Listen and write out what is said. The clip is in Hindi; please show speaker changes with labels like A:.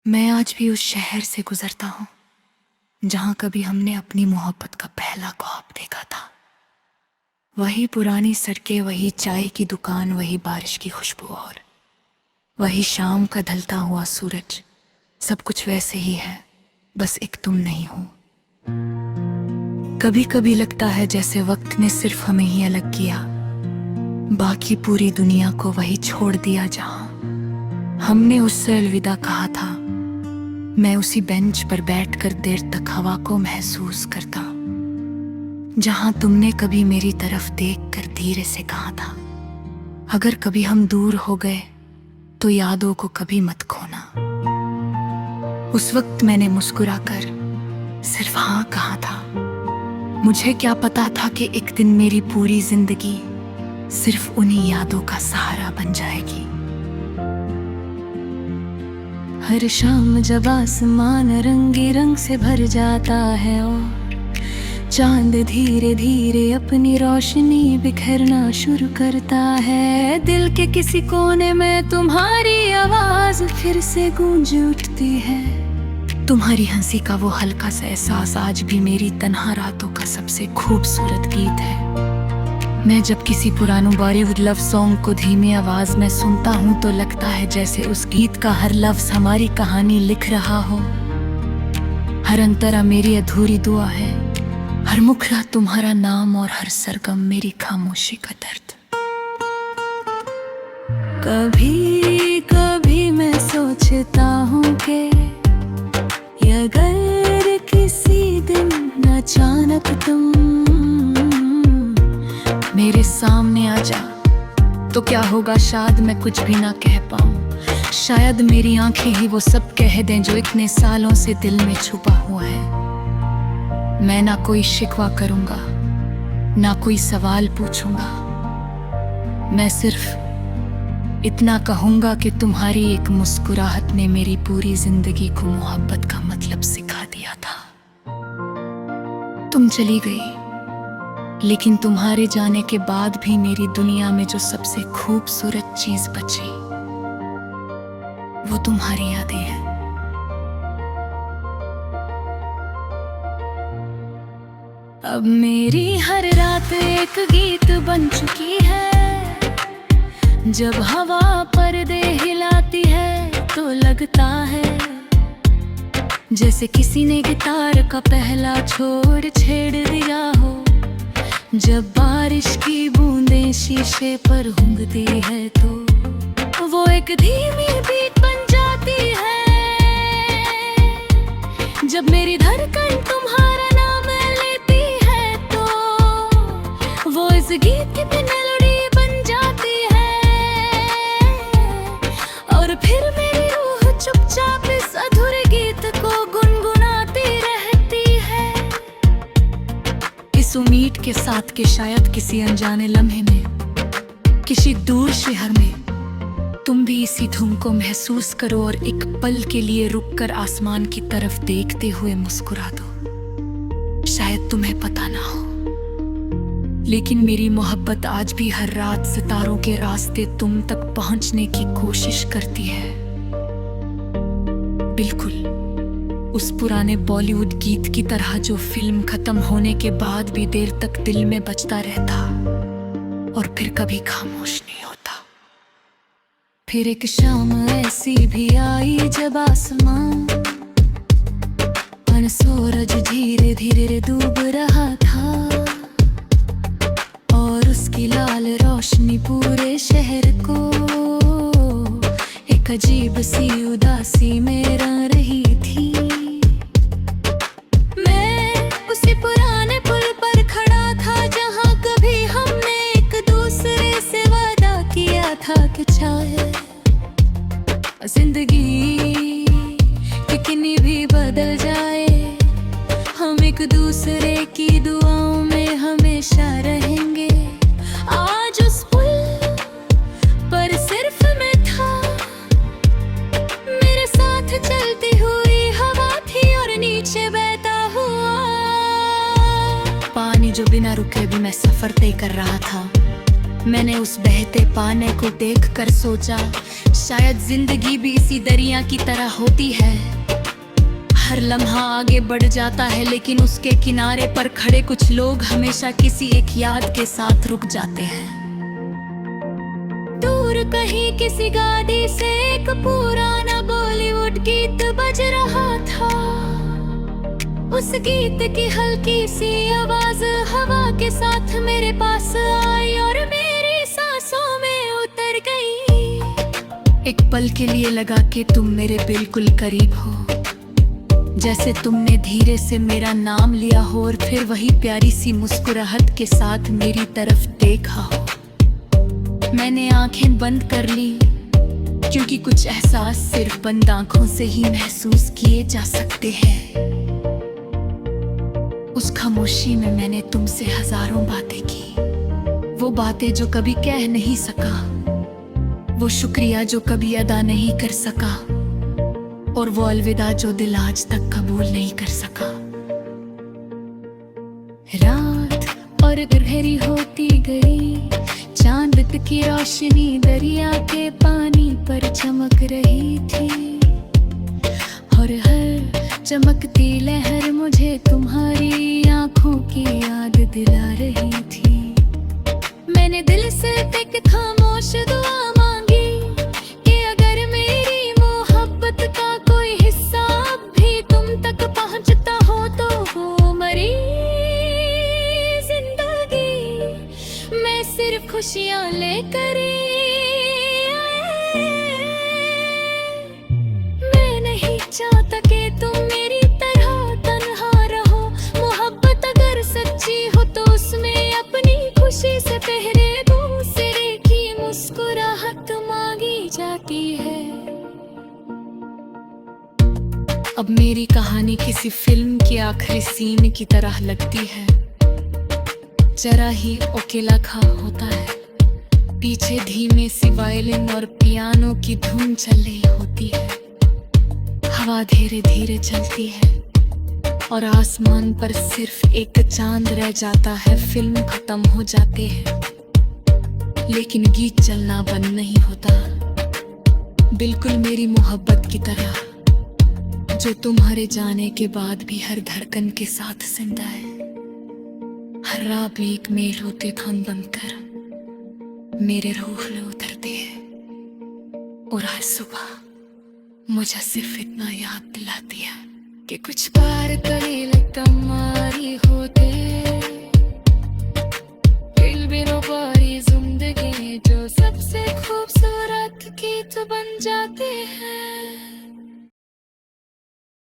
A: मैं आज भी उस शहर से गुजरता हूँ जहाँ कभी हमने अपनी मोहब्बत का पहला ख्वाब देखा था। वही पुरानी सड़कें, वही चाय की दुकान, वही बारिश की खुशबू और वही शाम का ढलता हुआ सूरज। सब कुछ वैसे ही है, बस एक तुम नहीं हो। कभी कभी लगता है जैसे वक्त ने सिर्फ हमें ही अलग किया, बाकी पूरी दुनिया को वही छोड़ दिया जहाँ हमने उससे अलविदा कहा था। मैं उसी बेंच पर बैठकर देर तक हवा को महसूस करता, जहां तुमने कभी मेरी तरफ देखकर धीरे से कहा था, अगर कभी हम दूर हो गए तो यादों को कभी मत खोना। उस वक्त मैंने मुस्कुराकर सिर्फ हाँ कहा था। मुझे क्या पता था कि एक दिन मेरी पूरी जिंदगी सिर्फ उन्हीं यादों का सहारा बन जाएगी। हर शाम जब आसमान रंगी रंग से भर जाता है और चांद धीरे धीरे अपनी रोशनी बिखरना शुरू करता है, दिल के किसी कोने में तुम्हारी आवाज फिर से गूंज उठती है। तुम्हारी हंसी का वो हल्का सा एहसास आज भी मेरी तन्हा रातों का सबसे खूबसूरत गीत है। मैं जब किसी पुराने बॉलीवुड लव सॉन्ग को धीमी आवाज में सुनता हूँ तो लगता है जैसे उस गीत का हर लफ्ज हमारी कहानी लिख रहा हो। हर अंतरा मेरी अधूरी दुआ है, हर मुखड़ा तुम्हारा नाम और हर सरगम मेरी खामोशी का दर्द। कभी कभी मैं सोचता हूँ कि अगर किसी दिन अचानक तुम मेरे सामने आ जा तो क्या होगा, शायद मैं कुछ भी ना कह पाऊं। शायद मेरी आंखें ही वो सब कह दें जो इतने सालों से दिल में छुपा हुआ है। मैं ना कोई शिकवा करूंगा, ना कोई सवाल पूछूंगा। मैं सिर्फ इतना कहूंगा कि तुम्हारी एक मुस्कुराहट ने मेरी पूरी जिंदगी को मोहब्बत का मतलब सिखा दिया था। तुम चली गई, लेकिन तुम्हारे जाने के बाद भी मेरी दुनिया में जो सबसे खूबसूरत चीज बची वो तुम्हारी यादें हैं। अब मेरी हर रात एक गीत बन चुकी है। जब हवा पर्दे हिलाती है तो लगता है जैसे किसी ने गिटार का पहला छोर छेड़ दिया हो। जब बारिश की बूंदें शीशे पर उंगती है तो वो एक धीमी बीट बन जाती है। जब मेरी धड़कन तुम्हारा नाम लेती है तो वो इस गीत की मेलोडी बन जाती है। और फिर मेरी रूह चुपचाप इस अधूरे गीत को गुनगुनाती रहती है, इस उम्मीद के साथ कि शायद किसी अनजाने लम्हे में, किसी दूर शहर में तुम भी इसी धुन को महसूस करो और एक पल के लिए रुककर आसमान की तरफ देखते हुए मुस्कुरा दो। शायद तुम्हें पता ना हो, लेकिन मेरी मोहब्बत आज भी हर रात सितारों के रास्ते तुम तक पहुंचने की कोशिश करती है। बिल्कुल उस पुराने बॉलीवुड गीत की तरह जो फिल्म खत्म होने के बाद भी देर तक दिल में बजता रहता और फिर कभी खामोश नहीं होता। फिर एक शाम ऐसी भी आई जब आसमान पर सूरज धीरे धीरे डूब रहा था और उसकी लाल रोशनी पूरे शहर को एक अजीब सी उदासी में रह रही थी। चाहे जिंदगी कितनी भी बदल जाए, हम एक दूसरे की दुआओं में हमेशा रहेंगे। आज उस पुल पर सिर्फ मैं था, मेरे साथ चलती हुई हवा थी और नीचे बहता हुआ पानी जो बिना रुके भी मैं सफर तय कर रहा था। मैंने उस बहते पानी को देखकर सोचा शायद जिंदगी भी इसी दरिया की तरह होती है। हर लम्हा आगे बढ़ जाता है, लेकिन उसके किनारे पर खड़े कुछ लोग हमेशा किसी एक याद के साथ रुक जाते हैं। दूर कहीं किसी गाड़ी से एक पुराना बॉलीवुड गीत बज रहा था। उस गीत की हल्की सी आवाज हवा के साथ मेरे पास आई और मेरी सांसों में उतर गई। एक पल के लिए लगा कि तुम मेरे बिल्कुल करीब हो, जैसे तुमने धीरे से मेरा नाम लिया हो और फिर वही प्यारी सी मुस्कुराहट के साथ मेरी तरफ देखा हो। मैंने आंखें बंद कर ली, क्योंकि कुछ एहसास सिर्फ बंद आंखों से ही महसूस किए जा सकते हैं। उस खामोशी में मैंने तुमसे हजारों बातें की, वो बातें जो कभी कह नहीं सका, वो शुक्रिया जो कभी अदा नहीं कर सका, और वो अलविदा जो दिल आज तक कबूल नहीं कर सका। रात और गहरी होती गई, चांद की रोशनी दरिया के पानी पर चमक रही थी, और हर चमकती लहर मुझे तुम्हारी आंखों की याद दिला रही थी। मैंने दिल से एक खामोश दुआ मांगी कि अगर मेरी मोहब्बत का कोई हिस्सा अब भी तुम तक पहुंचता हो तो वो मरी जिंदगी मैं सिर्फ खुशियां लेकर मैं नहीं चाहता कि तुम मेरी तरह तन्हा रहो। मोहब्बत अगर सच्ची हो तो उसमें अपनी खुशी से पहले दूसरे की मुस्कुराहट मांगी जाती है। अब मेरी कहानी किसी फिल्म के आखिरी सीन की तरह लगती है। जरा ही अकेला खा होता है, पीछे धीमे सी वायलिन और पियानो की धुन चल रही होती है। हवा धीरे धीरे चलती है और आसमान पर सिर्फ एक चांद रह जाता है। फिल्म खत्म हो जाती है, लेकिन गीत चलना बंद नहीं होता, बिल्कुल मेरी मोहब्बत की तरह, जो तुम्हारे जाने के बाद भी हर धड़कन के साथ जिंदा है। हर रात में एक मेल होते खान बनकर मेरे रूह में उतरते हैं, और आज सुबह मुझे सिर्फ इतना याद दिलाती है कि कुछ बार करील तुम्हारी होते दिल बिनो पारी जिंदगी जो सबसे खूबसूरत गीत बन जाते हैं।